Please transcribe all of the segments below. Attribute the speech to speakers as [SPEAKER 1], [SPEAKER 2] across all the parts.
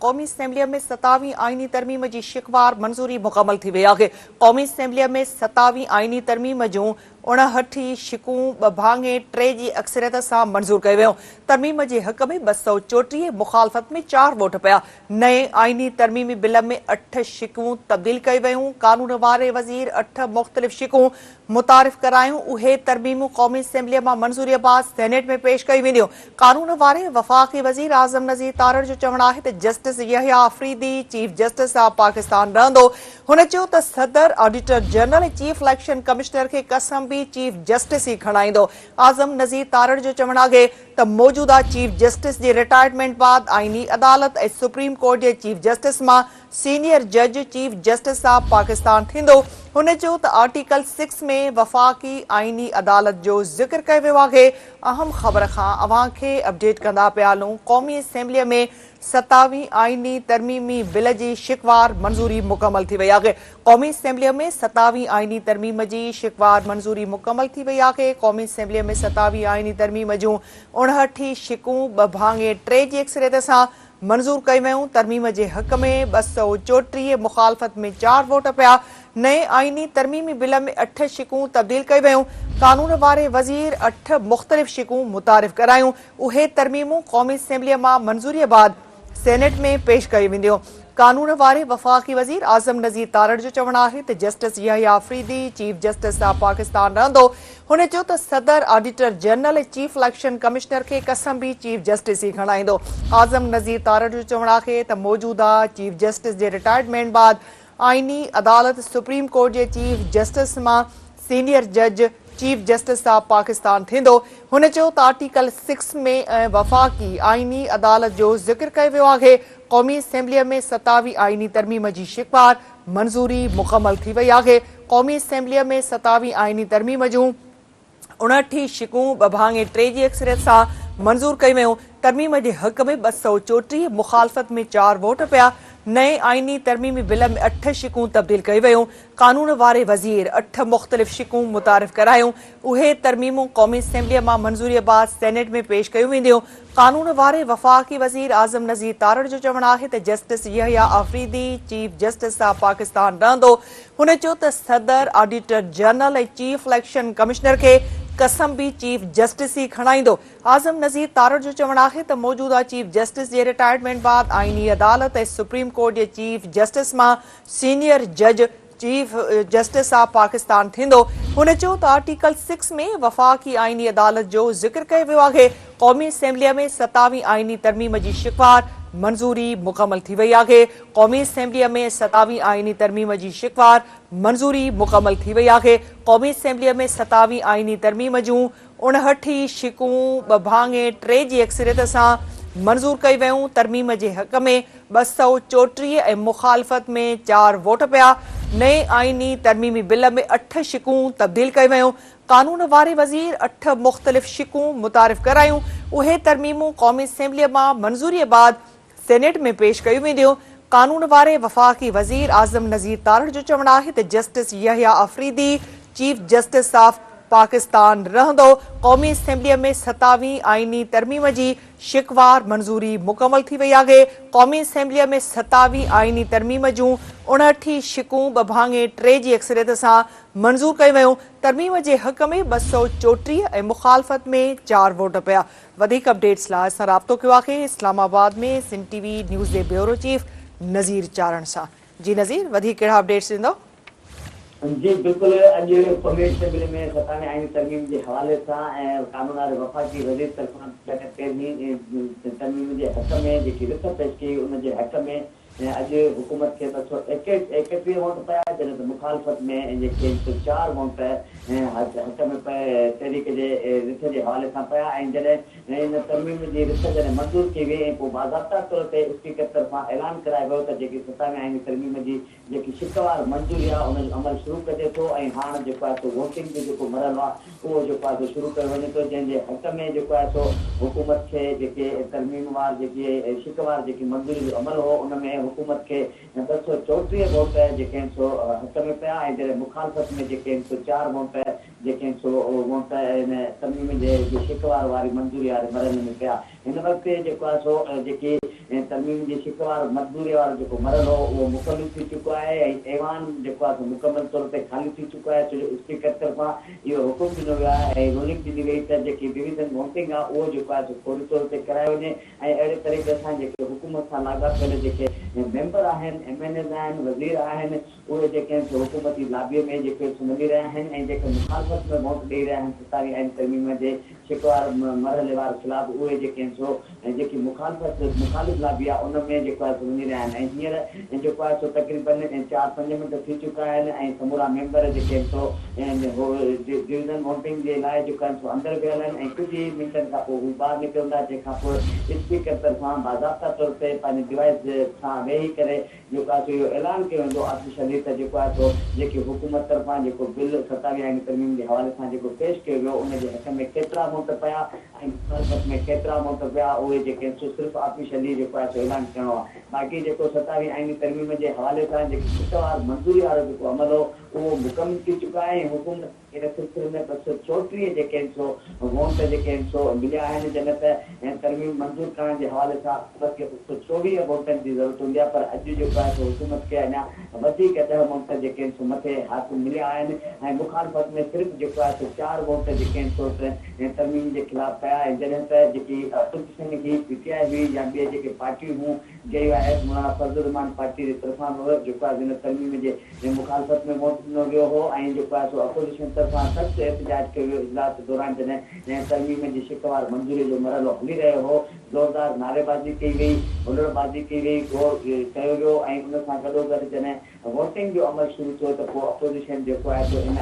[SPEAKER 1] क़ौमी असैम्बलीअ में 27वीं आईनी तरमीम जी शिकवार मंज़ूरी मुकमल थी वई आहे। क़ौमी असैम्बलीअ में 27वीं आईनी तरमीम जूं 59 शिकूं 2 भाङे 3 जी अक्सरियत सां मंज़ूर कयूं वयूं। तरमीम जे हक़ में 234, मुखालफ़त में 4 वोट पिया। नए आईनी तरमीमी बिल में 8 शिकूं तब्दील कई वयूं। कानून वारे वज़ीर 8 मुख़्तलिफ़ शिकूं मुतारिफ़ करायूं। उहे तरमीमूं क़ौमी असैम्बलीअ मां मंज़ूरी बाद सेनेट में पेश कई वेंदियूं। कानून वारे वफ़ाक़ी वज़ीर आज़म नज़ीर तारड़ जो चवणु आहे त justice यहया Afridi chief justice of Pakistan रहंदो। हुन चयो त सदर ऑडिटर जनरल ऐं चीफ इलेक्शन कमिश्नर खे कसम भी चीफ जस्टिस ही खणाईंदो। आज़म नज़ीर तारड़ जो चवणु आहे त मौजूदा चीफ जस्टिस जी रिटायरमेंट बाद आईनी अदालत ऐं सुप्रीम कोर्ट जे चीफ जस्टिस मां सीनियर जज चीफ जस्टिस ऑफ पाकिस्तान थींदो। हुन चयो त आर्टिकल 6 में वफ़ाक़ी आईनी अदालत जो ज़िक्र कयो वियो आहे। अहम ख़बर खां अवां खे अपडेट कंदा पिया हलूं। क़ौमी असैम्बलीअ में 27वीं आईनी तरमीमी बिल जी शिकवार मंज़ूरी मुकमल थी वई आहे। क़ौमी असैम्बलीअ में 27वीं आईनी तरमीम जी शिकवार मंज़ूरी मुकमल थी वई आहे। क़ौमी असैम्बलीअ में 27वीं आईनी तरमीम जूं 59 शिकूं 2 भाङे 3 जी अक्सरियत सां मंज़ूर कई वयूं। तरमीम जे हक़ में 234, मुखालफ़त में 4 वोट पिया। नए आईनी तरमीमी बिल में 8 शिकूं तब्दील कई वयूं। कानून वारे वज़ीर 8 मुख़्तलिफ़ शिकूं मुतारिफ़ करायूं। उहे तरमीमूं क़ौमी असैम्बलीअ मां मंज़ूरीअ बाद सेनेट में पेश कई वेंदियूं। कानून वारे वफ़ाक़ी वज़ीर आज़म नज़ीर तारड़ जो चवणु आहे त justice यहया Afridi chief justice of Pakistan रहंदो। हुन चयो त सदर ऑडिटर जनरल ऐं चीफ इलेक्शन कमिश्नर खे कसम भी चीफ जस्टिस ही खणाईंदो। आज़म नज़ीर तारड़ जो चवणु आहे त मौजूदा चीफ जस्टिस जे रिटायरमेंट बाद आईनी अदालत सुप्रीम कोर्ट जे चीफ जस्टिस मां सीनियर जज चीफ जस्टिस ऑफ पाकिस्तान थींदो। हुन चयो त आर्टिकल 6 में वफ़ाक़ी आईनी अदालत जो ज़िक्र कयो वियो आहे। क़ौमी असैम्बलीअ में 27वीं आईनी तरमीम जी शिकवार मंज़ूरी मुकमल थी वई आहे। क़ौमी असैम्बलीअ में 27वीं आईनी तरमीम जूं 59 शिकूं 2 भाङे 3 जी अक्सरियत सां मंज़ूर कई वयूं। तरमीम जे हक़ में 234, मुखालफ़त में 4 वोट पिया। नए आईनी तरमीमी बिल में 8 शिकूं तब्दील कई वयूं। कानून वारे वज़ीर 8 मुख़्तलिफ़ शिकूं मुतारिफ़ करायूं। उहे तरमीमूं क़ौमी असैम्बलीअ मां मंज़ूरीअ बाद सेनेट में पेश कयूं वेंदियूं। कानून वारे वफ़ाक़ी वज़ीर आज़म नज़ीर तारड़ जो चवणु आहे त justice यहया Afridi chief justice of Pakistan रहंदो। हुन चयो त सदर ऑडिटर जनरल ऐं चीफ इलेक्शन कमिश्नर खे कसम भी चीफ जस्टिस ही खणाईंदो। आज़म नज़ीर तारड़ जो चवणु आहे त मौजूदा चीफ जस्टिस जे रिटायरमेंट बाद आईनी अदालत ऐं सुप्रीम कोर्ट जे चीफ जस्टिस मां सीनियर जज चीफ जस्टिस ऑफ पाकिस्तान थींदो। हुन चयो त आर्टिकल 6 में वफ़ाक़ी आईनी अदालत जो ज़िक्र कयो वियो आहे। क़ौमी असैम्बलीअ में 27वीं आईनी तरमीम जी शिकवार मंज़ूरी मुकमल थी वई आहे। क़ौमी असैम्बलीअ में 27वीं आईनी तरमीम जी शिकवार मंज़ूरी मुकमल थी वई आहे। क़ौमी असैम्बलीअ में 27वीं आईनी तरमीम जूं 59 शिकूं 2 भाङे 3 जी अक्सरियत सां मंज़ूर कई वयूं। तरमीम जे हक़ में 234 ऐं मुखालफ़त में 4 वोट पिया। नए आईनी तरमीमी बिल में 8 शिकूं तब्दील कई वयूं। कानून वारे वज़ीर 8 मुख़्तलिफ़ शिकूं मुतारिफ़ करायूं। उहे तरमीमूं क़ौमी असैम्बलीअ मां मंज़ूरीअ बाद सेनेट में पेश कयूं वेंदियूं। कानून वारे वफ़ाक़ी वज़ीर आज़म नज़ीर तारड़ जो चवणु आहे त justice यहया Afridi chief justice of Pakistan रहंदो। क़ौमी असैम्बलीअ में 27वीं आईनी तरमीम जी शिकवार मंज़ूरी मुकमल थी वई आहे। क़ौमी असैम्बलीअ में 27वीं आईनी तरमीम जूं 59 शिकूं 2 भाङे 3 जी अक्सरियत सां मंज़ूर कई वयूं। तरमीम जे हक़ में 234 ऐं मुखालफ़त में 4 वोट पिया। वधीक अपडेट्स लाइ असां राब्तो कयो आहे इस्लामाबाद में सिंध टीवी न्यूज़ जे ब्यूरो चीफ नज़ीर चारण सां। जी नज़ीर, वधीक कहिड़ा अपडेट्स ॾींदो?
[SPEAKER 2] जी बिल्कुल। अॼु क़ौमी असैम्बली में 27वीं आईनी तरमीम जे हवाले सां कानून वारे वफ़ाक़ी वज़ीर तरफ़ां तरमीम जे हक़ में जेकी रिथ पेश कई उन जे हक़ में अॼु हुकूमत खे 231 वोट पिया, जॾहिं त मुखालफ़त में जेके 4 वोट हक़ में तहरीक जे रिथ जे हवाले सां पिया। ऐं जॾहिं इन तरमीम जी रिथ जॾहिं मंज़ूर कई वई ऐं पोइ बाज़ाब्ता तौर ते स्पीकर तरफ़ां ऐलान करायो वियो त जेकी 27वीं आईनी तरमीम जी जेकी शिकवार मंज़ूरी आहे उन जो अमल शुरू कजे थो। ऐं हाणे जेको आहे सो वोटिंग जो जेको मरहलो आहे उहो जेको आहे सो शुरू कयो वञे थो, जंहिंजे हक़ में जेको आहे सो हुकूमत खे जेके तरमीम वार जेके शिकवार जेकी मंज़ूरी जो अमल हो उन में हुकूमत खे 234 वोट जेके आहिनि सो हक़ में पिया। ऐं जॾहिं मुखालफ़त में जेके आहिनि सो 4 वोट जेके आहिनि सो वोट इन तरमीम जे शिकवार वारी मंज़ूरी वारे मरहले में पिया। हिन वक़्तु जेको आहे सो जेकी तरमीम जे शिकवार मजदूरी वारो जेको मरल हो उहो मुकमल थी चुको आहे ऐं ऐवान जेको आहे मुकमल तौर ते ख़ाली थी चुको आहे। छो जो स्पीकर तरफ़ां इहो हुकुम ॾिनो वियो आहे ऐं रूलिंग ॾिनी वई त जेकी डिवीज़न वोटिंग आहे उहो जेको आहे फौरी तौर ते करायो वञे ऐं अहिड़े तरीक़े सां जेके हुकूमत सां लाॻापियल जेके मेंबर आहिनि MNAs आहिनि वज़ीर आहिनि उहे जेके हुकूमती लाबीअ में जेके मिली रहिया आहिनि ऐं जेके मुखालफ़त में वोट ॾेई रहिया आहिनि 27 आईन तरमीम जे शिकवार मरहले वार ख़िलाफ़ उहे जेके जेकी मुखालिफ़ लाबी आहे उन में जेको आहे वञी रहिया आहिनि ऐं हींअर जेको आहे तक़रीबन 4-5 मिंट थी चुका आहिनि ऐं समूरा मेंबर जेके डिवीज़न वोटिंग जे लाइ जेको आहे अंदरि वियल आहिनि ऐं कुझु ई मिंटनि खां पोइ हू ॿाहिरि निकिरंदा जंहिंखां पोइ स्पीकर तरफ़ां बाज़ाब्ता तौर ते पंहिंजी डिवाइस सां वेही करे जेको आहे इहो ऐलान कयो वेंदो ऑफिशियली त जेको आहे जेकी हुकूमत तरफ़ां जेको बिल 27 आईन तरमीम जे हवाले सां जेको पेश कयो वियो उन जे हक़ में केतिरा वोट पिया ऐं मुखालफ़त में केतिरा वोट पिया उहे जेके सिर्फ़ु ऑफिशियली जेको आहे ऐलान करिणो आहे। बाक़ी जेको 27 आईनी तरमीम जे हवाले सां जेको शिकवार मंज़ूरी वारो जेको अमल हो उहो मुकमल थी चुका आहे ऐं हुकूमत इन सिलसिले में 234 जेके वोट जेके मिलिया आहिनि जंहिं त तरमीम मंज़ूर करण जे हवाले सां हुकूमत खे 224 वोटनि जी ज़रूरत हूंदी आहे पर अॼु जेको आहे हुकूमत खे अञा वधीक 10 वोट जेके मथे हासिल मिलिया आहिनि ऐं मुखालफ़त में सिर्फ़ु जेको आहे 4 वोट जेके तरमीम जे ख़िलाफ़ कया ऐं जॾहिं त जेकी अपोजिशन जी PTI हुई या ॿिए जेके पार्टियूं हुयूं जंहिं आहे मौलाना फज़लुर रहमान पार्टी जे तरफ़ां जेको आहे हिन तरमीम जे मुखालफ़त में वोट ॾिनो वियो हो ऐं जेको आहे अपोजिशन तरफ़ां सख़्तु एहतजाज कयो वियो इजलास दौरान जॾहिं तरमीम जी शिकवार मंज़ूरी जो मरहलो हली रहियो हो ज़ोरदार नारेबाज़ी कई वई हुलड़बाज़ी कई वई कयो वियो ऐं उन सां गॾोगॾु जॾहिं वोटिंग जो अमल शुरू थियो त पोइ अपोजिशन जेको आहे इन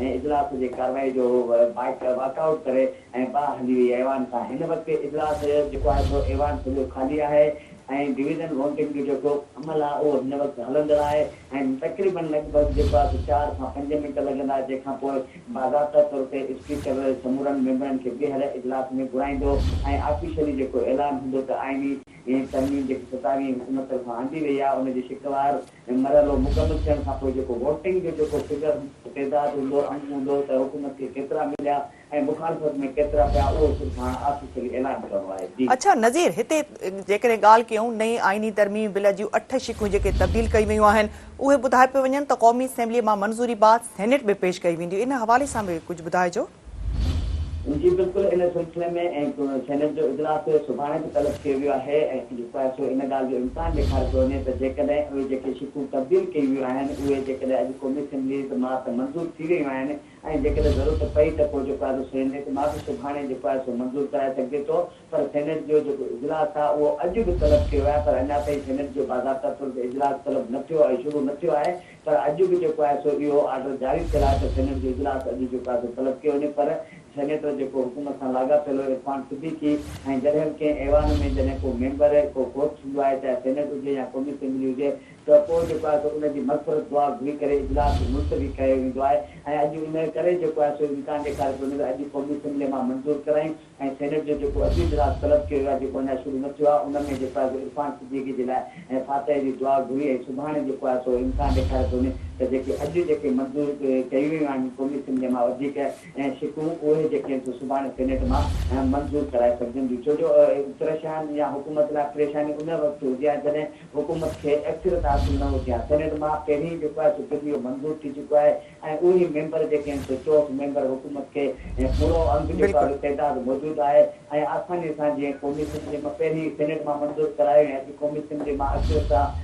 [SPEAKER 2] इजलास जे कार्रवाई जो वॉकआउट करे ऐं ॿाहिरि हली वई ऐवान सां। हिन वक़्तु इजलास जेको आहे ऐवान सॼो ख़ाली आहे ऐं डिवीज़न वोटिंग जो जेको अमल आहे उहो हिन वक़्तु हलंदड़ आहे ऐं तक़रीबन लॻभॻि जेको आहे 4 खां 5 मिंट लॻंदा जंहिंखां पोइ बाज़ाब्ता तौर ते स्पीकर समूरनि मेंबरनि खे ॿीहर इजलास में घुराईंदो ऐं ऑफिशियली जेको ऐलान हूंदो त आईनी तरमीम जेकी 27 हुकूमत तरफ़ां आंदी वई आहे उनजी शिकवार मरहलो मुकमल थियण खां पोइ जेको वोटिंग जो जेको फिगर तइदाद हूंदो अंक हूंदो त हुकूमत खे केतिरा मिलिया ऐं मुखालफ़त में केतिरा पिया उहो सिर्फ़ु हाणे ऑफिशियली ऐलान करिणो आहे। जी
[SPEAKER 1] अच्छा नज़ीर हिते जेकॾहिं ॻाल्हि कयूं नई आईनी तरमीम बिल जूं 8 शिकूं जेके तब्दील कई वयूं आहिनि उहे ॿुधाए पियो वञनि त क़ौमी असेंबलीअ मां मंज़ूरी बाद सेनेट में पेश कई वेंदियूं इन हवाले सां बि कुझु ॿुधाइजो।
[SPEAKER 2] जी बिल्कुलु इन सिलसिले में सेनेट जो इजलास सुभाणे बि तलब कयो वियो आहे ऐं जेको आहे इन ॻाल्हि जो इम्कान ॾेखारे थो वञे त जेकॾहिं उहे जेके शिकूं तब्दील कयूं वियूं आहिनि उहे जेकॾहिं अॼु क़ौमी असेंबली मां त मंज़ूर थी वयूं आहिनि ऐं जेकॾहिं ज़रूरत पई त पोइ जेको आहे सेनेट मां बि सुभाणे जेको आहे मंज़ूर कराए सघिजे थो पर सेनेट जो जेको इजलास आहे उहो अॼु बि तलब कयो आहे पर अञा ताईं सेनेट जो बाज़ाब्ता तौर ते इजलास तलब न थियो आहे शुरू न थियो आहे पर अॼु बि जेको आहे इहो ऑर्डर जारी थियल आहे त सेनेट जो इजलास अॼु जेको आहे तलब कयो वञे पर सेनेट जेको हुकूमत सां लाॻापियल इरफान सिद्दीकी ऐं जॾहिं कंहिं ऐवान में जॾहिं को मेंबर को वोट थींदो आहे चाहे सेनेट हुजे या क़ौमी असेंबली हुजे त पोइ जेको आहे उनजी मग़फ़िरत दुआ घुरी करे इजलास मुलतवी कयो वेंदो आहे ऐं अॼु इन करे जेको आहे इम्कान ॾेखारे थो वञे त अॼु क़ौमी असेंबली मां मंज़ूर कराई ऐं सेनेट जो जेको अॼु इजलास तलब कयो आहे जेको अञा शुरू न थियो आहे उन में जेको आहे इरफान सिद्दीकी जे लाइ ऐं फातह जी दुआ घुरी ऐं सुभाणे जेको आहे इम्कान ॾेखारे थो वञे त जेके अॼु जेके मंज़ूर कयूं वियूं आहिनि क़ौमी असेंबली मां वधीक ऐं शिकूं उहे जेके सुभाणे सेनेट मां मंज़ूर कराए सघजनि छो जो परेशानी या हुकूमत लाइ परेशानी उन वक़्तु हुजे आहे जॾहिं हुकूमत खे एक्सरत हासिल न हुजे आहे। सेनेट मां पहिरीं जेको आहे बिल इहो मंज़ूर थी चुको आहे ऐं उहे मेंबर जेके आहिनि 64 मेंबर हुकूमत खे पूरो अंक जेको आहे तइदाद मौजूदु आहे ऐं आसानी सां जीअं क़ौमी असेंबली मां पहिरीं सेनेट मां मंज़ूर करायो ऐं अॼु क़ौमी असेंबली मां एक्सरत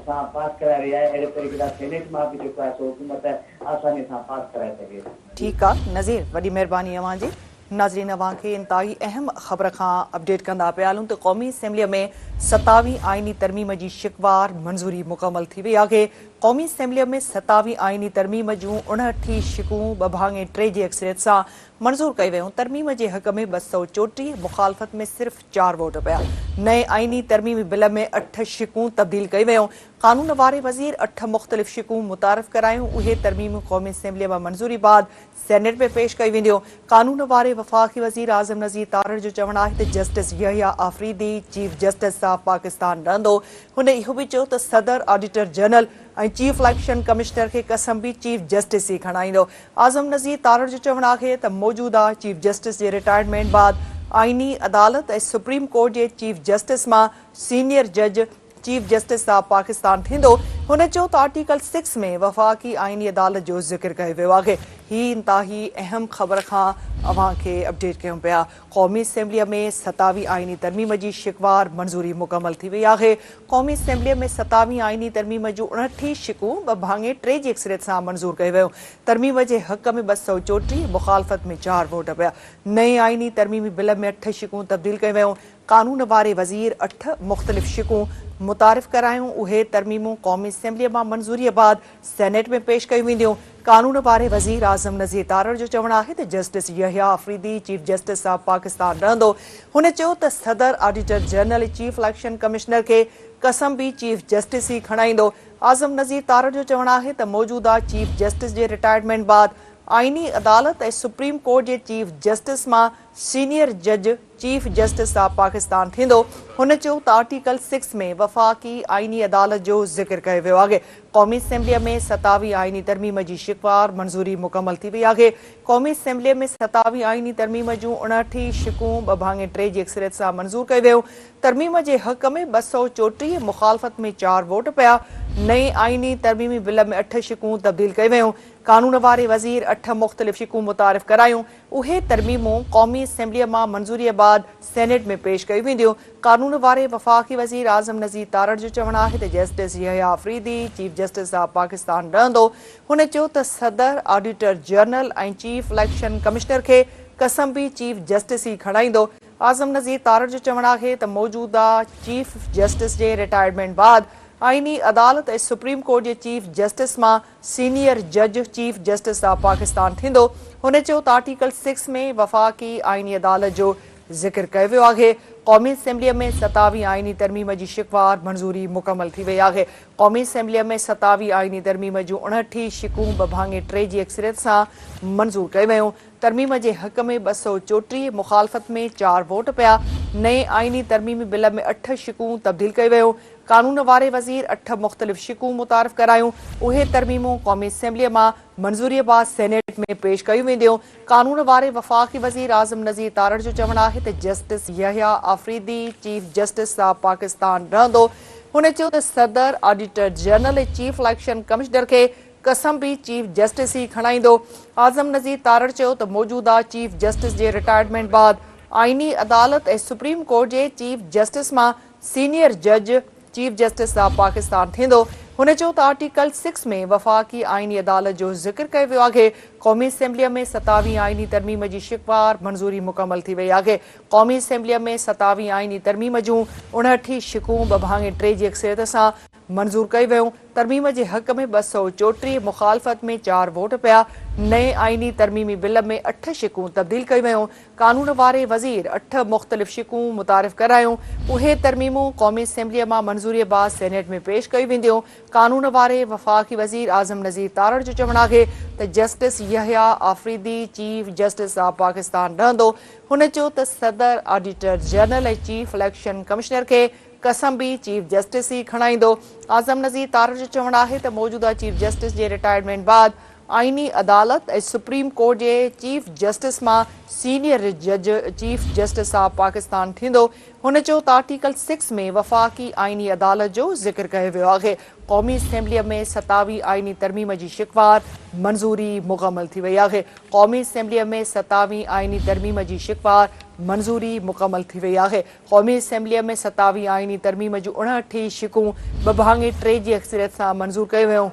[SPEAKER 2] सां पास कराए रही आहे अहिड़े तरीक़े सां सेनेट मां बि जेको आहे हुकूमत आसानी सां पास कराए सघे।
[SPEAKER 1] ठीकु आहे नज़ीर वॾी महिरबानी अव्हांजी। नाज़रीन अव्हांखे इंतहाई अहम ख़बर खां अपडेट कंदा पिया हलूं त क़ौमी असेंबलीअ में 27 आईनी तरमीम जी शिकवार मंज़ूरी मुकमल थी वई आहे। क़ौमी असेंबलीअ में 27 आईनी तरमीम जूं 59 शिकूं 2/3 जी अक्सरियत सां मंज़ूर कई वयूं। तरमीम जे हक़ में 234 मुखालफ़त में सिर्फ़ 4 वोट पिया। नए आईनी तरमीमी बिल में 8 शिकूं तब्दील कई वयूं। कानून वारे वज़ीर 8 मुख़्तलिफ़ शिकूं मुतारिफ़ करायूं। उहे तरमीमूं क़ौमी असेंबलीअ मां मंज़ूरी बाद सेनेट में पेश कई वेंदियूं। कानून वारे वफ़ाक़ी वज़ीर आज़म नज़ीर तारड़ जो चवणु आहे त justice Yahya Afridi chief justice of Pakistan रहंदो। हुन इहो बि चयो त सदर ऑडिटर जनरल ऐं चीफ इलेक्शन कमिश्नर खे कसम बि चीफ जस्टिस ई खणाईंदो। आज़म नज़ीर तारड़ जो चवणु आहे त मौजूदा चीफ जस्टिस जे रिटायरमेंट बाद आईनी अदालत ऐं सुप्रीम कोर्ट जे चीफ जस्टिस मां सीनियर जज चीफ जस्टिस ऑफ पाकिस्तान थींदो। हुन चयो त आर्टिकल 6 में वफ़ाक़ी आईनी अदालत जो ज़िक्र कयो वियो आहे। ही इंतहाई अहम ख़बर खां अव्हां खे अपडेट कयूं पिया। क़ौमी असेंबलीअ में 27वीं आईनी तरमीम जी शिकवार मंज़ूरी मुकमल थी वई आहे। क़ौमी असेंबलीअ में 27वीं आईनी तरमीम जूं 29 शिकूं 2 भाङे 3 जी अक्सरियत सां मंज़ूर कयो वियो। तरमीम जे हक़ में 234, मुख़ालफ़त में 4 वोट पिया। नए आईनी तरमीमी बिल में 8 शिकूं तब्दील कयूं वियूं। कानून वारे वज़ीर 8 मुख़्तलिफ़ शिकूं मुतारिफ़ करायूं। उहे तरमीमूं क़ौमी असेंबलीअ मां मंज़ूरीअ बाद सेनेट में पेश कयूं वेंदियूं। कानून वारे वज़ीर आज़म नज़ीर तारड़ जो चवणु आहे त justice यहया Afridi chief justice of Pakistan रहंदो। हुन चयो त सदर auditor general chief election commissioner खे कसम बि चीफ जस्टिस ई खणाईंदो। आज़म नज़ीर तारड़ जो चवणु आहे त मौजूदा चीफ जस्टिस जे रिटायरमेंट बाद आईनी अदालत ऐं सुप्रीम कोर्ट जे चीफ जस्टिस मां सीनियर जज चीफ जस्टिस ऑफ पाकिस्तान थींदो। हुन चयो त आर्टिकल 6 में वफ़ाक़ी आईनी अदालत जो ज़िक्र कयो वियो आहे। क़ौमी असेंबलीअ में 27वीं आईनी तरमीम जी शिकवार मंज़ूरी मुकमल थी वई आहे। क़ौमी असेंबलीअ में 27वीं आईनी तरमीम जूं 29 शिकूं 2 भाङे 3 जी अक्सरियत सां मंज़ूर कयो वियो। तरमीम जे हक़ में 234, मुख़ालफ़त में 4 वोट पिया। नई आईनी तरमीमी बिल में 8 शिकूं तब्दील कयूं वियूं। कानून वारे वज़ीर 8 मुख़्तलिफ़ शिकूं मुतारिफ़ करायूं। उहे तरमीमूं क़ौमी असेंबलीअ मां मंज़ूरीअ बाद सेनेट में पेश कयूं वेंदियूं। कानून वारे वफ़ाक़ी वज़ीर आज़म नज़ीर तारड़ जो चवणु आहे त justice यहया Afridi chief justice of Pakistan रहंदो। हुन चयो त सदर ऑडिटर जनरल ऐं चीफ इलेक्शन कमिश्नर खे कसम बि चीफ जस्टिस ई खणाईंदो। आज़म नज़ीर तारड़ जो चवणु आहे त मौजूदा चीफ जस्टिस जे रिटायरमेंट बाद आईनी अदालत ऐं सुप्रीम कोर्ट जे चीफ जस्टिस मां सीनियर जज चीफ जस्टिस ऑफ पाकिस्तान थींदो। हुन चयो त आर्टिकल 6 में वफ़ाक़ी आईनी अदालत जो ज़िक्र कयो वियो आहे। क़ौमी असेंबलीअ में 27वीं आईनी तरमीम जी शिकवार मंज़ूरी मुकमल थी वई आहे। क़ौमी असेंबलीअ में 27वीं आईनी तरमीम जूं 29 शिकूं 2 भाङे 3 जी अक्सरियत सां मंज़ूर कयूं वियूं। तरमीम जे हक़ में 234, मुख़ालफ़त में 4 वोट पिया। नए आईनी तरमीमी बिल में 8 शिकूं तब्दील कयूं वियूं। कानून वारे वज़ीर 8 मुख़्तलिफ़ शिकूं मुतारिफ़ करायूं। उहे तरमीमूं क़ौमी असेंबलीअ मां मंज़ूरीअ बाद सेनेट में पेश कयूं वेंदियूं। कानून वारे वफ़ाक़ी वज़ीर आज़म नज़ीर तारड़ जो चवणु आहे त justice यहया Afridi chief justice of Pakistan रहंदो। हुन चयो त सदर ऑडिटर जनरल ऐं चीफ इलेक्शन कमिश्नर खे कसम बि चीफ जस्टिस ई खणाईंदो। आज़म नज़ीर तारड़ चयो त मौजूदा चीफ जस्टिस जे रिटायरमेंट बाद आईनी अदालत ऐं सुप्रीम कोर्ट जे चीफ जस्टिस मां सीनियर जज चीफ जस्टिस ऑफ पाकिस्तान थींदो। हुन चयो त आर्टिकल 6 में वफ़ाक़ी आईनी अदालत जो ज़िक्र कयो वियो आहे। क़ौमी असेंबलीअ में 27वीं आईनी तरमीम जी शिकवार मंज़ूरी मुकमल थी वई आहे। क़ौमी असेंबलीअ में 27वीं आईनी तरमीम जूं 29 शिकूं 2 भाङे 3 जी अक्सरियत सां मंज़ूर कयूं वियूं। तरमीम जे हक़ में 234, मुख़ालफ़त में 4 वोट पिया। नए आईनी तरमीमी बिल में 8 शिकूं तब्दील कयूं वियूं। कानून वारे वज़ीर 8 मुख़्तलिफ़ शिकूं मुतारिफ़ करायूं। उहे तरमीमूं क़ौमी असेंबलीअ मां मंज़ूरीअ बाद सेनेट में पेश कयूं वेंदियूं। कानून वारे वफ़ाक़ी वज़ीर आज़म नज़ीर तारड़ जो चवणु आहे त justice यहया Afridi chief justice of Pakistan रहंदो। हुन चयो त सदर ऑडिटर जनरल ऐं चीफ इलेक्शन कमिश्नर खे कसम बि चीफ जस्टिस ई खणाईंदो। आज़म नज़ीर तारड़ जो चवणु आहे त मौजूदा चीफ जस्टिस जे रिटायरमेंट बाद आईनी अदालत ऐं सुप्रीम कोर्ट जे चीफ जस्टिस मां सीनियर जज चीफ जस्टिस ऑफ पाकिस्तान थींदो। हुन चयो त आर्टिकल 6 में वफ़ाक़ी आईनी अदालत जो ज़िक्र कयो वियो आहे। क़ौमी असेंबलीअ में 27वीं आईनी तरमीम जी शिकवार मंज़ूरी मुकमल थी वई आहे। क़ौमी असेंबलीअ में 27वीं आईनी तरमीम जी शिकवार मंज़ूरी मुकमल थी वई आहे। क़ौमी असेंबलीअ में 27वीं आईनी तरमीम जूं 29 शिकूं 2 भाङे 3 जी अक्सरियत सां मंज़ूर कयूं वियूं।